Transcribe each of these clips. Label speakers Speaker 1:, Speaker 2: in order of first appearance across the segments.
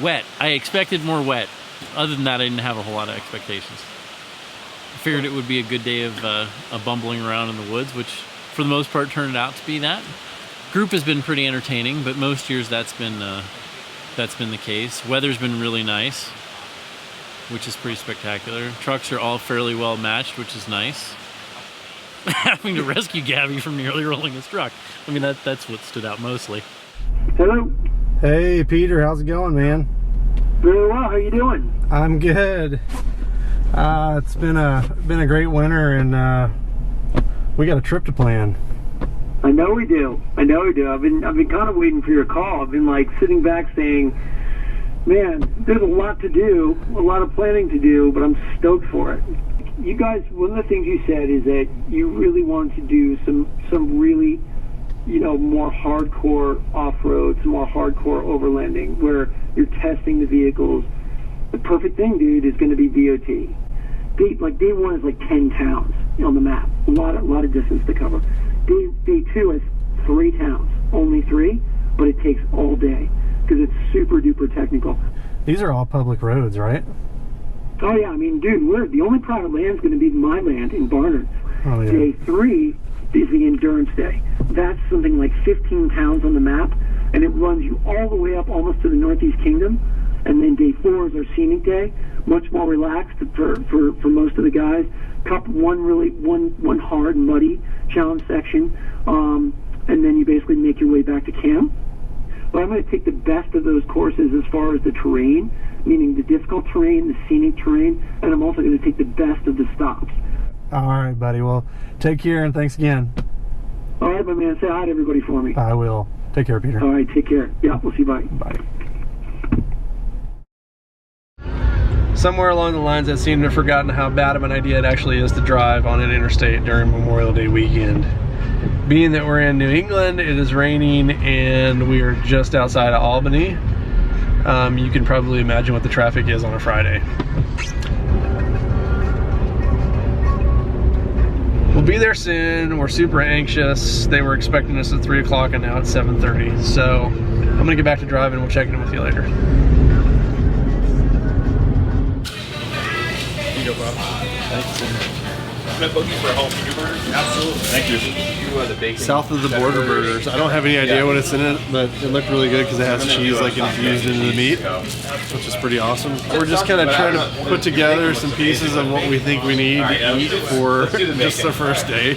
Speaker 1: Wet. I expected more wet. Other than that, I didn't have a whole lot of expectations. I figured it would be a good day of bumbling around in the woods, which for the most part turned out to be that. Group has been pretty entertaining, but most years that's been the case. Weather's been really nice, which is pretty spectacular. Trucks are all fairly well matched, which is nice. Having to rescue Gabby from nearly rolling his truck. I mean, that's what stood out mostly.
Speaker 2: Hello.
Speaker 3: Hey Peter, how's it going, man?
Speaker 2: Very well. How you doing?
Speaker 3: I'm good. It's been a great winter, and we got a trip to plan.
Speaker 2: I know we do. I've been kind of waiting for your call. I've been like sitting back saying, man, there's a lot to do, a lot of planning to do, but I'm stoked for it. You guys, one of the things you said is that you really wanted to do some really, more hardcore off-road, some more hardcore overlanding, where you're testing the vehicles. The perfect thing, dude, is going to be DOT. Day one is like 10 towns on the map. A lot of distance to cover. Day two has 3 towns, only 3, but it takes all day because it's super duper technical.
Speaker 3: These are all public roads, right?
Speaker 2: Oh yeah, I mean, dude, the only private land's going to be my land in Barnard.
Speaker 3: Oh, yeah.
Speaker 2: Day 3 is the endurance day. That's something like 15 towns on the map, and it runs you all the way up almost to the Northeast Kingdom. And then day 4 is our scenic day, much more relaxed for most of the guys. One hard, muddy challenge section, and then you basically make your way back to camp. But I'm going to take the best of those courses as far as the terrain, meaning the difficult terrain, the scenic terrain, and I'm also going to take the best of the stops.
Speaker 3: All right, buddy. Well, take care, and thanks again.
Speaker 2: All right, my man. Say hi to everybody for me.
Speaker 3: I will. Take care, Peter.
Speaker 2: All right, take care. Yeah, we'll see you. Bye.
Speaker 3: Bye. Somewhere along the lines, I seem to have forgotten how bad of an idea it actually is to drive on an interstate during Memorial Day weekend. Being that we're in New England, it is raining, and we are just outside of Albany. You can probably imagine what the traffic is on a Friday. We'll be there soon. We're super anxious. They were expecting us at 3 o'clock, and now it's 7:30. So I'm gonna get back to driving. We'll check in with you later.
Speaker 4: Thanks. Can I book you for a jalapeno burger? Absolutely. Thank you. The bacon.
Speaker 3: South of the border burgers. I don't have any idea what it's in it, but it looked really good because it has cheese like infused into the meat, which is pretty awesome. We're just kind of trying to put together some pieces of what we think we need to eat for just the first day.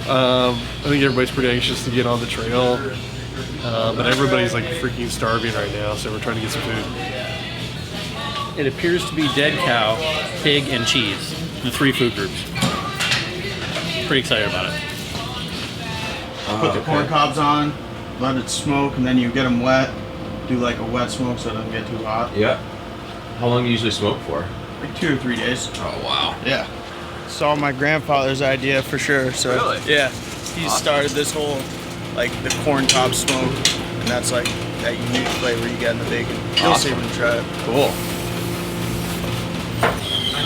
Speaker 3: I think everybody's pretty anxious to get on the trail, but everybody's like freaking starving right now, so we're trying to get some food.
Speaker 1: It appears to be dead cow, pig, and cheese. The 3 food groups. Pretty excited about it.
Speaker 5: Put the corn cobs on, let it smoke, and then you get them wet. Do like a wet smoke so it doesn't get too hot.
Speaker 4: Yeah. How long do you usually smoke for?
Speaker 5: Like 2 or 3 days.
Speaker 4: Oh, wow.
Speaker 5: Yeah. It's all my grandfather's idea for sure. So
Speaker 4: really?
Speaker 5: Yeah. He started this whole, like, the corn cob smoke, and that's like that unique flavor you get in the bacon. You'll see when you try it.
Speaker 4: Cool.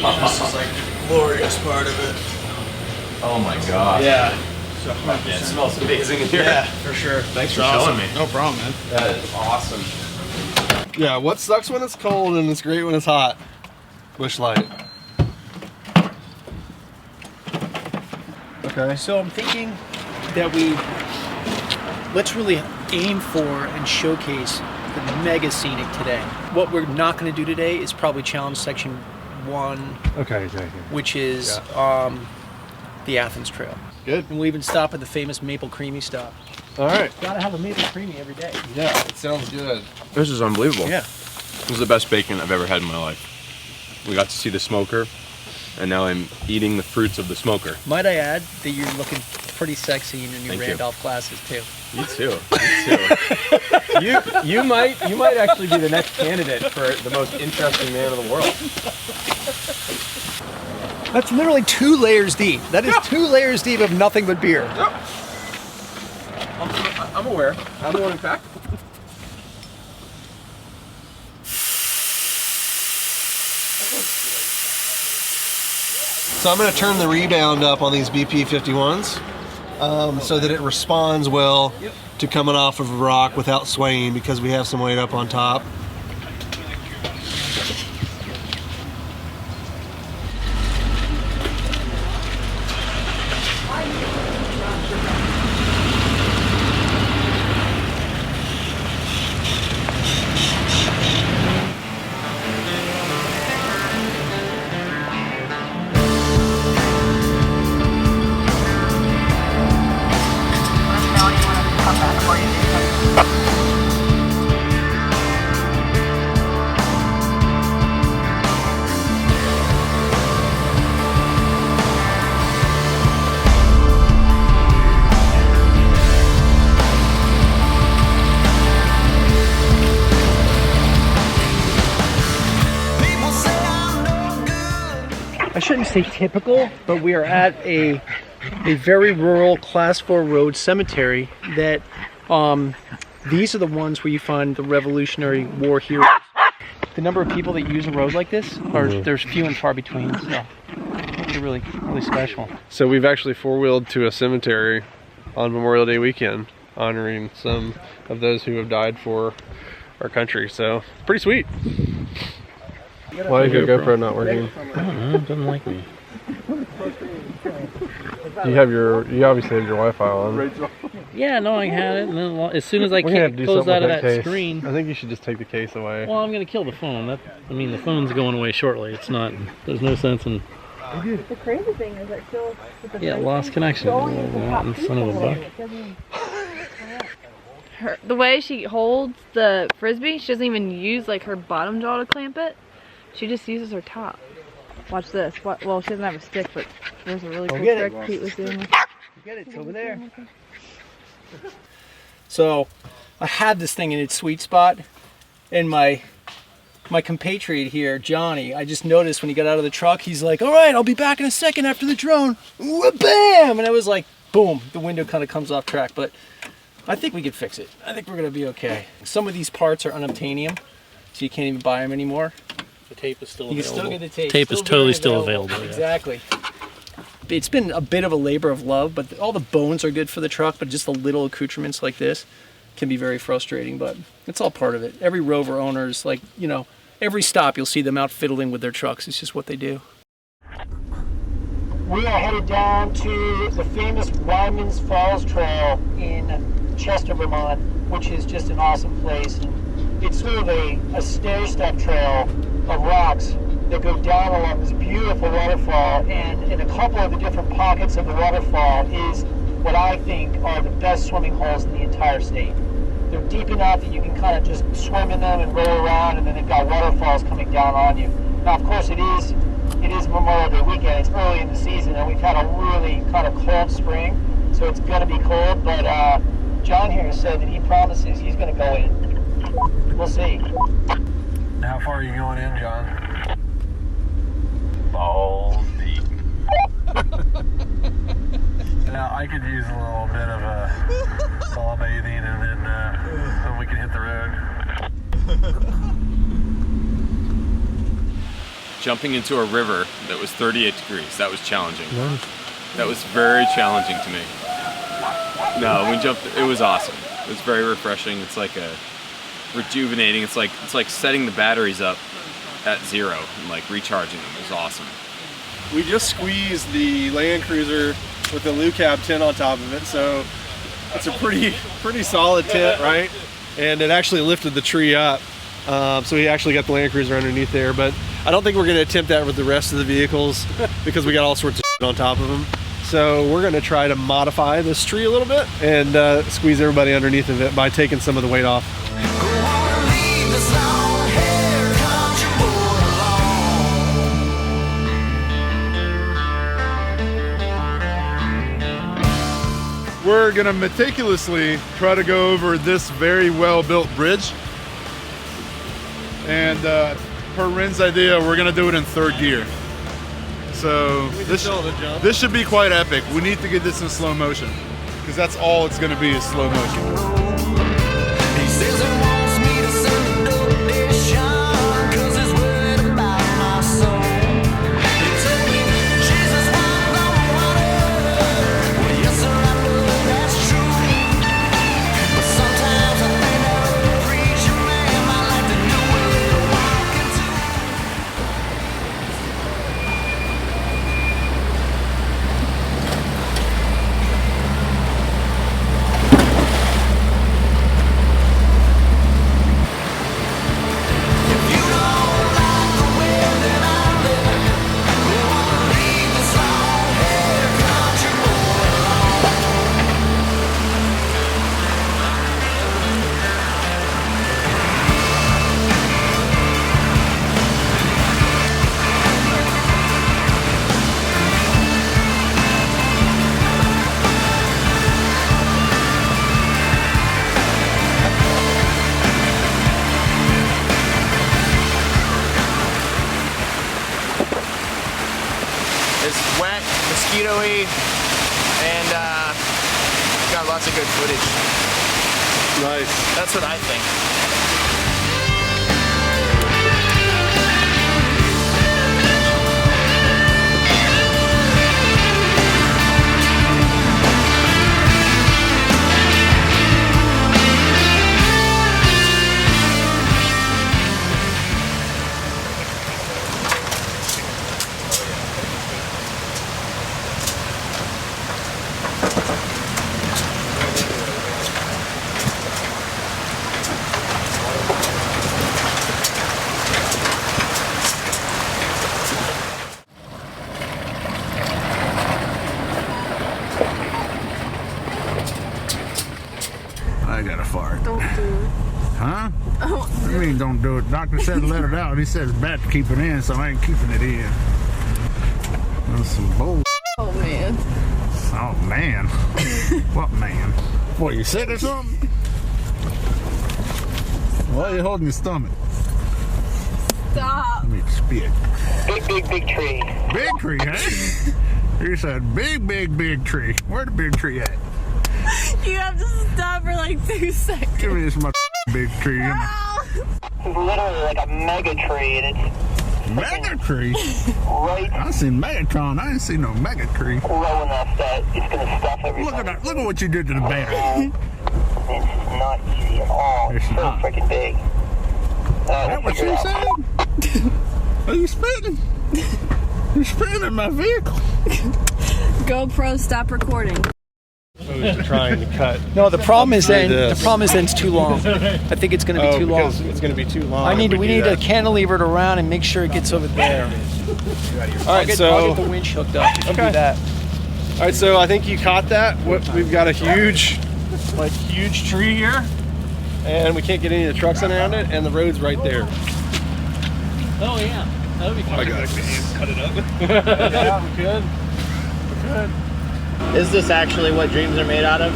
Speaker 5: This is like the glorious part of it.
Speaker 4: Oh my god.
Speaker 5: Yeah. So
Speaker 4: yeah, it smells amazing in here.
Speaker 5: Yeah, for sure.
Speaker 4: Thanks for showing me.
Speaker 5: No problem, man.
Speaker 4: That is awesome.
Speaker 3: Yeah, what sucks when it's cold and it's great when it's hot? Busch Light. Okay.
Speaker 6: So I'm thinking that let's really aim for and showcase the mega scenic today. What we're not going to do today is probably challenge section 1,
Speaker 3: Okay.
Speaker 6: which is the Athens Trail.
Speaker 3: Good.
Speaker 6: And we'll even stop at the famous Maple Creamy stop.
Speaker 3: All right.
Speaker 6: Gotta have a Maple Creamy every day.
Speaker 3: Yeah, it sounds good.
Speaker 4: This is unbelievable.
Speaker 6: Yeah.
Speaker 4: This is the best bacon I've ever had in my life. We got to see the smoker, and now I'm eating the fruits of the smoker.
Speaker 6: Might I add that you're looking pretty sexy in your new
Speaker 4: Thank you.
Speaker 6: Randolph glasses too.
Speaker 4: You too. You too. you might actually be the next candidate for the most interesting man in the world.
Speaker 6: That's literally 2 layers deep. That is 2 layers deep of nothing but beer.
Speaker 4: I'm aware. I'm the one in fact.
Speaker 3: So I'm going to turn the rebound up on these BP51s so that it responds well to coming off of a rock without swaying because we have some weight up on top.
Speaker 6: shouldn't say typical, but we are at a very rural Class 4 road cemetery that these are the ones where you find the Revolutionary War heroes. The number of people that use a road like this there's few and far between, so they're really, really special.
Speaker 3: So we've actually four-wheeled to a cemetery on Memorial Day weekend, honoring some of those who have died for our country. So pretty sweet. Why is your GoPro not working?
Speaker 1: I don't know, it doesn't like me.
Speaker 3: You obviously have your Wi-Fi on.
Speaker 1: Yeah, no, I had it, and then as soon as I close out of that screen...
Speaker 3: I think you should just take the case away.
Speaker 1: Well, I'm going to kill the phone. The phone's going away shortly. It's not... There's no sense in...
Speaker 7: The crazy thing is that still...
Speaker 1: Yeah, lost connection. Son of a buck.
Speaker 7: The way she holds the Frisbee, she doesn't even use like her bottom jaw to clamp it. She just uses her top. Watch this. Well, she doesn't have a stick, but there's a really cool trick Pete was doing.
Speaker 6: Get it, it's over there. So, I had this thing in its sweet spot, and my compatriot here, Johnny, I just noticed when he got out of the truck, he's like, all right, I'll be back in a second after the drone. Bam! And I was like, boom, the window kind of comes off track, but I think we could fix it. I think we're going to be okay. Some of these parts are unobtainium, so you can't even buy them anymore.
Speaker 1: The tape is still
Speaker 6: available. You can still get the tape.
Speaker 1: Tape is totally still available. Yeah.
Speaker 6: Exactly. It's been a bit of a labor of love, but all the bones are good for the truck, but just the little accoutrements like this can be very frustrating, but it's all part of it. Every Rover owner's like, you know, every stop you'll see them out fiddling with their trucks. It's just what they do. We are headed down to the famous Wyman's Falls Trail in Chester, Vermont, which is just an awesome place. And it's sort of a stair-step trail of rocks that go down along this beautiful waterfall, and in a couple of the different pockets of the waterfall is what I think are the best swimming holes in the entire state. They're deep enough that you can kind of just swim in them and roll around, and then they've got waterfalls coming down on you. Now, of course, it is Memorial Day weekend. It's early in the season, and we've had a really kind of cold spring, so it's going to be cold, but John here said that he promises he's going to go in. We'll see.
Speaker 3: How far are you going in, John?
Speaker 4: Balls deep.
Speaker 3: Now, I could use a little bit of a ball bathing, and then we can hit the road.
Speaker 8: Jumping into a river that was 38 degrees, that was challenging. That was very challenging to me. No, we jumped, it was awesome. It was very refreshing. It's like a rejuvenating. It's like setting the batteries up at zero and like recharging them. It was awesome.
Speaker 3: We just squeezed the Land Cruiser with the Lou Cab tent on top of it, so it's a pretty solid tent, right? And it actually lifted the tree up, so we actually got the Land Cruiser underneath there. But I don't think we're going to attempt that with the rest of the vehicles because we got all sorts of shit on top of them. So we're going to try to modify this tree a little bit and squeeze everybody underneath of it by taking some of the weight off.
Speaker 9: We're gonna meticulously try to go over this very well-built bridge. And per Ren's idea, we're gonna do it in third gear. So this should be quite epic. We need to get this in slow motion because that's all it's gonna be is slow motion.
Speaker 5: snowy, and got lots of good footage.
Speaker 3: Nice.
Speaker 5: That's what I think.
Speaker 10: I got a fart.
Speaker 7: Don't do it.
Speaker 10: Huh? What do you mean don't do it? Doctor said let it out. He said it's bad to keep it in, so I ain't keeping it in. That's some bull.
Speaker 7: Oh man.
Speaker 10: Oh man. What man? What, you sick or something? Why are you holding your stomach?
Speaker 7: Stop.
Speaker 10: Let me spit.
Speaker 2: Big tree.
Speaker 10: Big tree, huh? You said big tree. Where the big tree at?
Speaker 7: You have to stop for like 2 seconds.
Speaker 10: Give me this my big tree.
Speaker 2: It's literally like a mega tree, and it's
Speaker 10: Mega tree?
Speaker 2: right
Speaker 10: I seen Megatron. I didn't see no mega tree.
Speaker 2: low enough that it's gonna stuff everything.
Speaker 10: Look at that. Look at what you did to the battery.
Speaker 2: It's not easy at all.
Speaker 10: It's
Speaker 2: so
Speaker 10: not.
Speaker 2: freaking big.
Speaker 10: Is that what you said? Are you spitting? You're spitting in my vehicle.
Speaker 7: GoPro, stop recording.
Speaker 3: Trying to cut.
Speaker 6: No, the problem is then
Speaker 3: this.
Speaker 6: the problem is then it's too long. I think it's going to be too long.
Speaker 3: Because it's going to be too long.
Speaker 6: We
Speaker 3: if do
Speaker 6: need
Speaker 3: that.
Speaker 6: to cantilever it around and make sure it gets over there.
Speaker 3: All right,
Speaker 6: I'll get the winch hooked up. You can do that.
Speaker 3: All right, so I think you caught that. We've got a huge tree here, and we can't get any of the trucks around it, and the road's right there.
Speaker 1: Oh yeah, that would be fun.
Speaker 3: I got
Speaker 4: Cut it up.
Speaker 3: Yeah, we could. We could.
Speaker 11: Is this actually what dreams are made out of,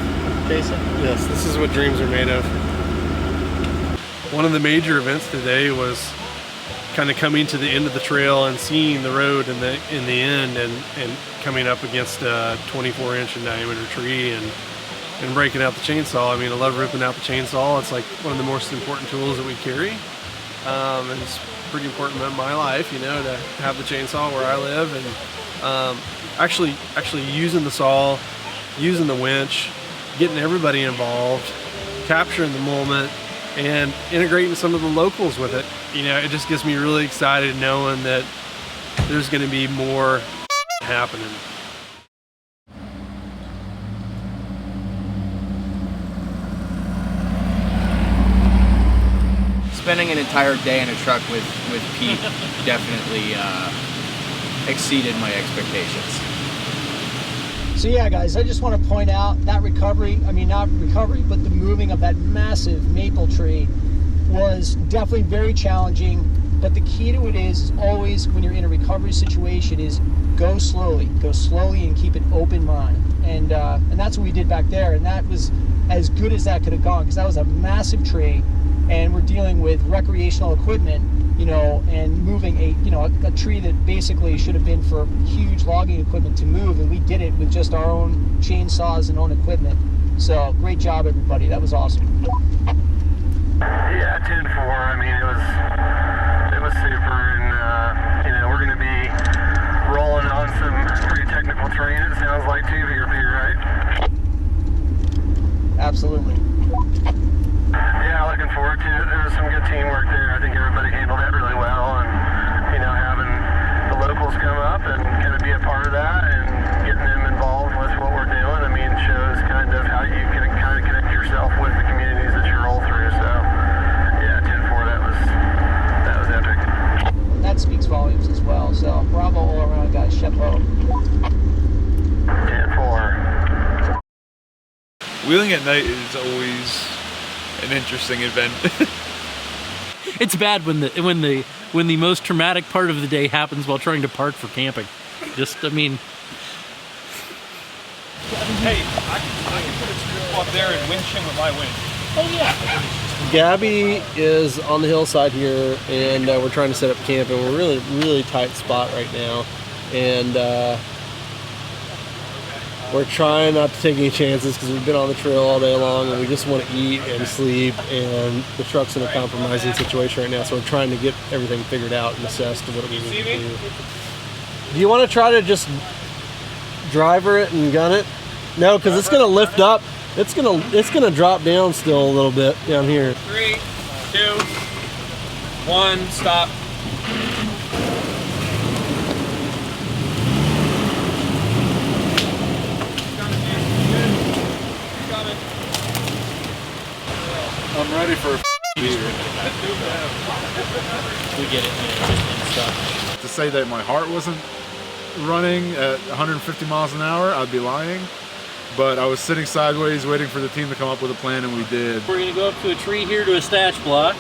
Speaker 11: Jason?
Speaker 3: Yes, this is what dreams are made of. One of the major events today was kind of coming to the end of the trail and seeing the road in the end, and coming up against a 24-inch in diameter tree and breaking out the chainsaw. I mean, I love ripping out the chainsaw. It's like one of the most important tools that we carry. And it's pretty important in my life, you know, to have the chainsaw where I live, and actually using the saw, using the winch, getting everybody involved, capturing the moment, and integrating some of the locals with it. You know, it just gets me really excited knowing that there's going to be more happening.
Speaker 12: Spending an entire day in a truck with Pete definitely exceeded my expectations.
Speaker 6: So yeah, guys, I just want to point out that recovery, I mean not recovery, but the moving of that massive maple tree was definitely very challenging. But the key to it is always when you're in a recovery situation is go slowly and keep an open mind. And that's what we did back there. And that was as good as that could have gone, because that was a massive tree. And we're dealing with recreational equipment, you know, and moving a tree that basically should have been for huge logging equipment to move, and we did it with just our own chainsaws and own equipment. So great job, everybody. That was awesome.
Speaker 3: Yeah, 10-4. I mean, it was super, and you know, we're going to be rolling on some pretty technical terrain. It sounds like too, right?
Speaker 6: Absolutely.
Speaker 3: Yeah, looking forward to it. There was some good teamwork there. I think everybody handled it really well, and you know, having the locals come up and kind of be a part of that and getting them involved with what we're doing, I mean, shows kind of how you can kind of connect yourself with the communities that you roll through. So yeah, 10-4, that was epic.
Speaker 6: That speaks volumes as well. So bravo all around, guys. Chapeau.
Speaker 3: 10-4.
Speaker 13: Wheeling at night is always an interesting event.
Speaker 1: It's bad when the most traumatic part of the day happens while trying to park for camping. I mean.
Speaker 4: Hey, I can put a screw up there and winch him with my winch.
Speaker 1: Oh yeah.
Speaker 3: Gabby is on the hillside here, and we're trying to set up camp, and we're really tight spot right now. And We're trying not to take any chances because we've been on the trail all day long and we just want to eat and sleep, and the truck's in a compromising situation right now, so we're trying to get everything figured out and assessed what we need to do. Do you want to try to just driver it and gun it? No, because it's going to lift up. It's gonna drop down still a little bit down here.
Speaker 4: 3, 2, 1, stop.
Speaker 9: I'm ready for a beer.
Speaker 1: We get it, man. Stuff.
Speaker 9: To say that my heart wasn't running at 150 miles an hour, I'd be lying. But I was sitting sideways waiting for the team to come up with a plan, and we did.
Speaker 1: We're going to go up to a tree here to a statch block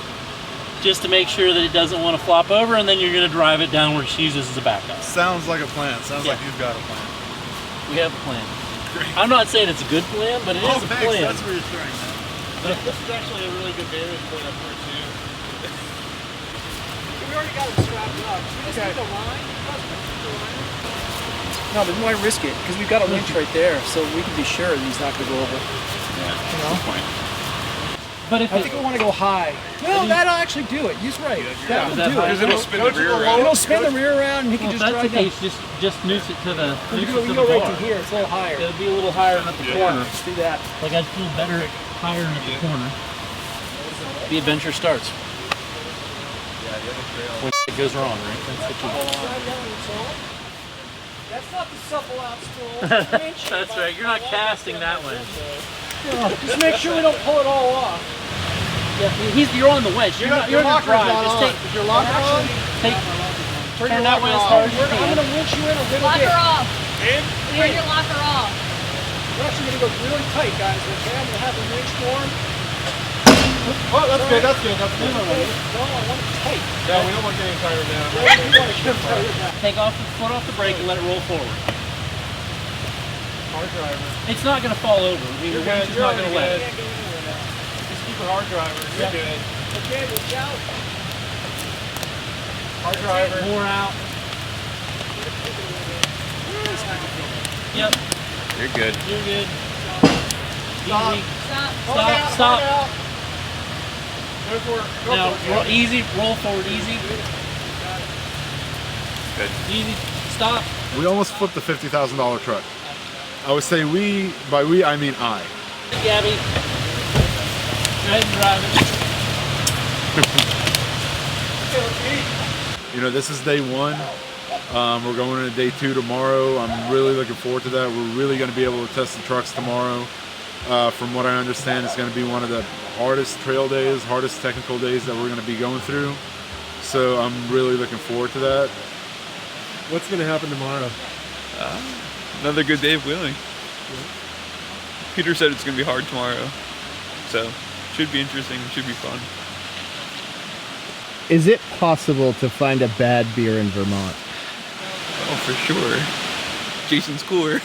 Speaker 1: just to make sure that it doesn't want to flop over, and then you're going to drive it down where she uses as a backup.
Speaker 9: Sounds like a plan. Sounds like you've got a plan.
Speaker 1: We have a plan. Great. I'm not saying it's a good plan, but it is a plan.
Speaker 9: That's reassuring.
Speaker 11: This is actually a really good vantage point up here too. We already got it strapped up. We just need the line.
Speaker 6: No, but why risk it? Because we've got a winch right there, so we can be sure that he's not going to go over.
Speaker 8: Yeah,
Speaker 6: you know?
Speaker 8: good point.
Speaker 6: But I think we want to go high. No, that'll actually do it. He's right. That'll do it.
Speaker 9: Because it'll spin the rear around.
Speaker 6: It'll spin the rear around, and he can just drive down.
Speaker 1: If that's the case, just noose it to the
Speaker 6: We go right to here. It's a little higher.
Speaker 1: It'll be a little higher up the corner.
Speaker 6: Let's do that.
Speaker 1: Like I'd feel better higher up the corner. The adventure starts. When it goes wrong, right? That's the key.
Speaker 6: That's not the supple out spool.
Speaker 1: That's right. You're not casting that one.
Speaker 6: Just make sure we don't pull it all off.
Speaker 1: Yeah, you're on the wedge. You're not drive. Just take.
Speaker 6: Is your locker on?
Speaker 1: Turn that way as hard as you can.
Speaker 6: I'm going to winch you in a little
Speaker 7: Lock
Speaker 6: bit.
Speaker 7: her off.
Speaker 6: In?
Speaker 7: Turn your locker off.
Speaker 6: We're actually going to go really tight, guys. Okay, I'm going to have the winch form.
Speaker 9: Oh, that's good. That's good. That's good.
Speaker 6: No, I want it tight.
Speaker 9: Yeah, we don't want getting tighter down.
Speaker 6: Yeah, we want to get tighter down.
Speaker 1: Take off the foot off the brake and let it roll forward.
Speaker 6: Hard driver.
Speaker 1: It's not going to fall over. The winch is not going to let it.
Speaker 6: Just keep it hard driver. You're good. Okay, watch out. Hard driver.
Speaker 1: More out. Yep.
Speaker 8: You're good.
Speaker 1: You're good.
Speaker 6: Stop.
Speaker 1: Easy.
Speaker 7: Stop.
Speaker 1: Stop.
Speaker 6: Go for it. Go
Speaker 1: Now,
Speaker 6: for it.
Speaker 1: easy. Roll forward. Easy.
Speaker 8: Good.
Speaker 1: Easy. Stop.
Speaker 9: We almost flipped the $50,000 truck. I would say we, by we, I mean I.
Speaker 1: Gabby. Go ahead and drive it.
Speaker 9: You know, this is day one. We're going into day 2 tomorrow. I'm really looking forward to that. We're really going to be able to test the trucks tomorrow. From what I understand, it's going to be one of the hardest trail days, hardest technical days that we're going to be going through. So I'm really looking forward to that.
Speaker 3: What's going to happen tomorrow?
Speaker 13: Another good day of wheeling. Peter said it's going to be hard tomorrow. So, should be interesting, should be fun.
Speaker 11: Is it possible to find a bad beer in Vermont?
Speaker 13: Oh, for sure. Jason's cooler.